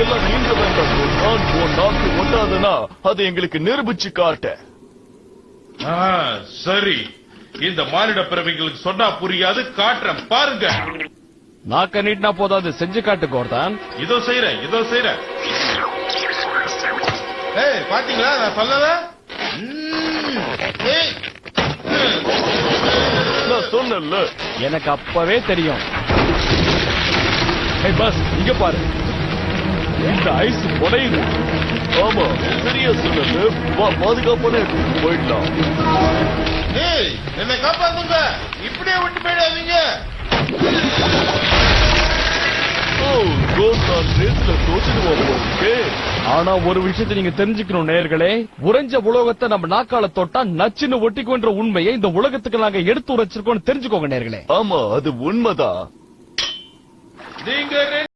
எல்லாம் நீங்க வேண்டாம். நான் உன் நாக்கு ஒட்டாதுன்னா அதை எங்களுக்கு நிரூபிச்சு காட்ட. சரி, இந்த மானிட பிறவிகளுக்கு சொன்னா புரியாது, காட்டுறேன் பாருங்க. நாக்க நீட்டினா போதாது, செஞ்சு காட்டு கோர்தான். இதோ செய்யறேன். பாத்தீங்களா நான் சொல்லல? நான் சொன்னேன்ல, எனக்கு அப்பவே தெரியும். பஸ் இங்க பாரு, இந்த ஐஸ் உடையுது. ஆமா சரியா சொன்னது. வா, பாதுகாப்பான போயிடலாம். என்னை காப்பாத்துங்க, இப்படியே விட்டு போயிடாதீங்க. ஆனா ஒரு விஷயத்தை நீங்க தெரிஞ்சுக்கணும் நேயர்களே, உறைஞ்ச உலோகத்தை நம்ம நாக்கால தொட்டா நச்சுன்னு ஒட்டிக்குன்ற உண்மையை இந்த உலகத்துக்கு நாங்க எடுத்து உரைச்சிருக்கோம் தெரிஞ்சுக்கோங்க நேயர்களே. ஆமா அது உண்மைதான். நீங்க